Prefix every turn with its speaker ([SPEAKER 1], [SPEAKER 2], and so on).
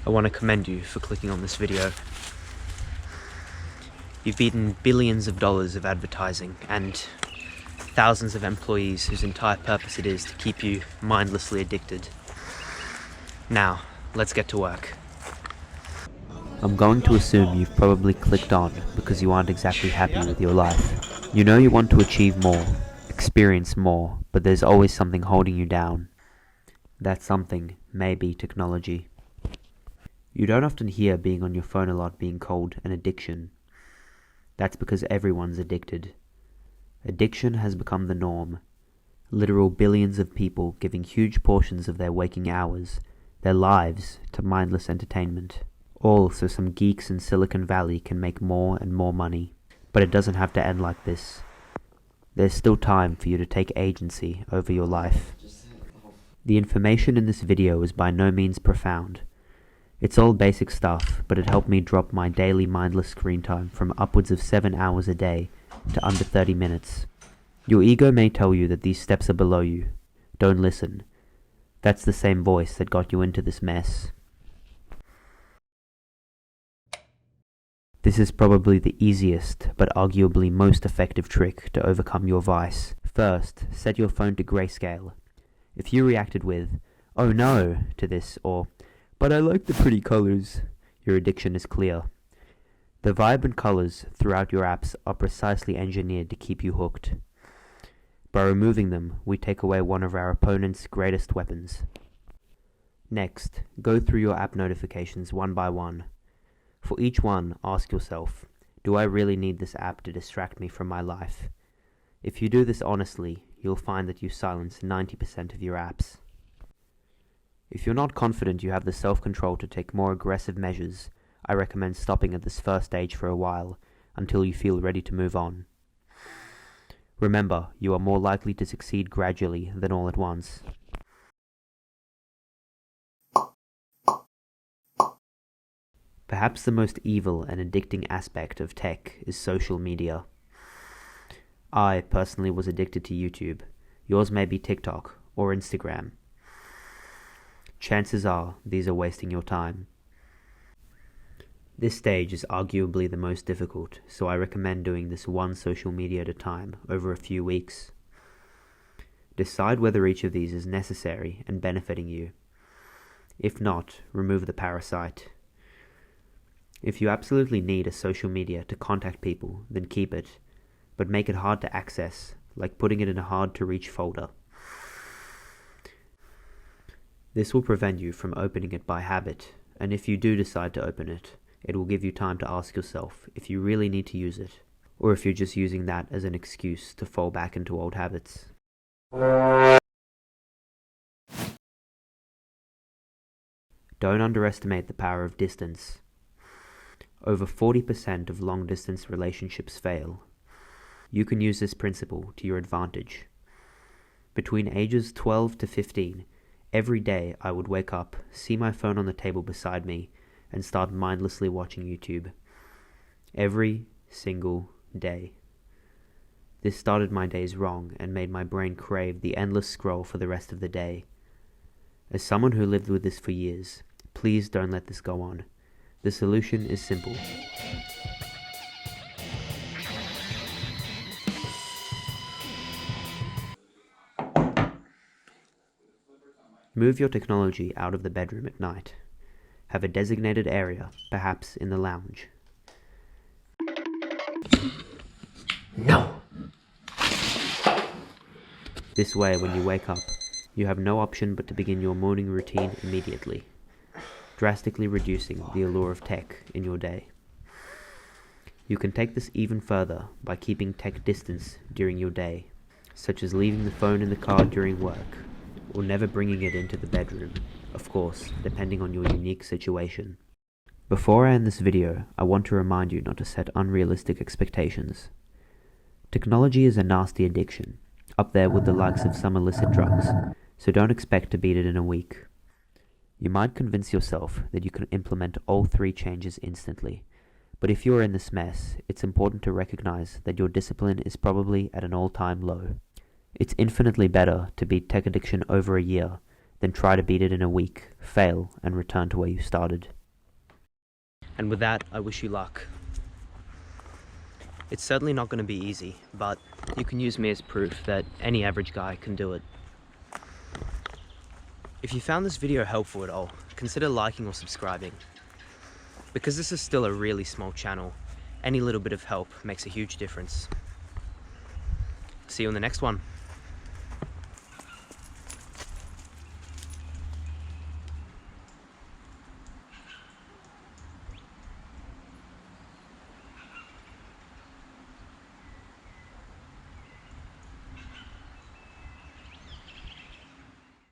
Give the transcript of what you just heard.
[SPEAKER 1] I want to commend you for clicking on this video. You've beaten billions of dollars of advertising and thousands of employees whose entire purpose it is to keep you mindlessly addicted. Now, let's get to work. I'm going to assume you've probably clicked on because you aren't exactly happy with your life. You know you want to achieve more, experience more, but there's always something holding you down. That something may be technology. You don't often hear being on your phone a lot being called an addiction. That's because everyone's addicted. Addiction has become the norm. Literal billions of people giving huge portions of their waking hours, their lives, to mindless entertainment. All so some geeks in Silicon Valley can make more and more money. But it doesn't have to end like this. There's still time for you to take agency over your life. The information in this video is by no means profound. It's all basic stuff, but it helped me drop my daily mindless screen time from upwards of 7 hours a day to under 30 minutes. Your ego may tell you that these steps are below you. Don't listen. That's the same voice that got you into this mess. This is probably the easiest, but arguably most effective trick to overcome your vice. First, set your phone to grayscale. If you reacted with, "Oh no," to this, or "But I like the pretty colors," your addiction is clear. The vibrant colors throughout your apps are precisely engineered to keep you hooked. By removing them, we take away one of our opponent's greatest weapons. Next, go through your app notifications one by one. For each one, ask yourself, do I really need this app to distract me from my life? If you do this honestly, you'll find that you silence 90% of your apps. If you're not confident you have the self-control to take more aggressive measures, I recommend stopping at this first stage for a while, until you feel ready to move on. Remember, you are more likely to succeed gradually than all at once. Perhaps the most evil and addicting aspect of tech is social media. I personally was addicted to YouTube. Yours may be TikTok or Instagram. Chances are these are wasting your time. This stage is arguably the most difficult, so I recommend doing this one social media at a time over a few weeks. Decide whether each of these is necessary and benefiting you. If not, remove the parasite. If you absolutely need a social media to contact people, then keep it, but make it hard to access, like putting it in a hard-to-reach folder. This will prevent you from opening it by habit, and if you do decide to open it, it will give you time to ask yourself if you really need to use it, or if you're just using that as an excuse to fall back into old habits. Don't underestimate the power of distance. Over 40% of long-distance relationships fail. You can use this principle to your advantage. Between ages 12 to 15, every day I would wake up, see my phone on the table beside me, and start mindlessly watching YouTube. Every single day. This started my days wrong and made my brain crave the endless scroll for the rest of the day. As someone who lived with this for years, please don't let this go on. The solution is simple. Move your technology out of the bedroom at night. Have a designated area, perhaps in the lounge. No! This way, when you wake up, you have no option but to begin your morning routine immediately, drastically reducing the allure of tech in your day. You can take this even further by keeping tech distance during your day, such as leaving the phone in the car during work, or never bringing it into the bedroom, of course, depending on your unique situation. Before I end this video, I want to remind you not to set unrealistic expectations. Technology is a nasty addiction, up there with the likes of some illicit drugs, so don't expect to beat it in a week. You might convince yourself that you can implement all three changes instantly, but if you're in this mess, it's important to recognize that your discipline is probably at an all-time low. It's infinitely better to beat tech addiction over a year then try to beat it in a week, fail, and return to where you started. And with that, I wish you luck. It's certainly not going to be easy, but you can use me as proof that any average guy can do it. If you found this video helpful at all, consider liking or subscribing. Because this is still a really small channel, any little bit of help makes a huge difference. See you in the next one.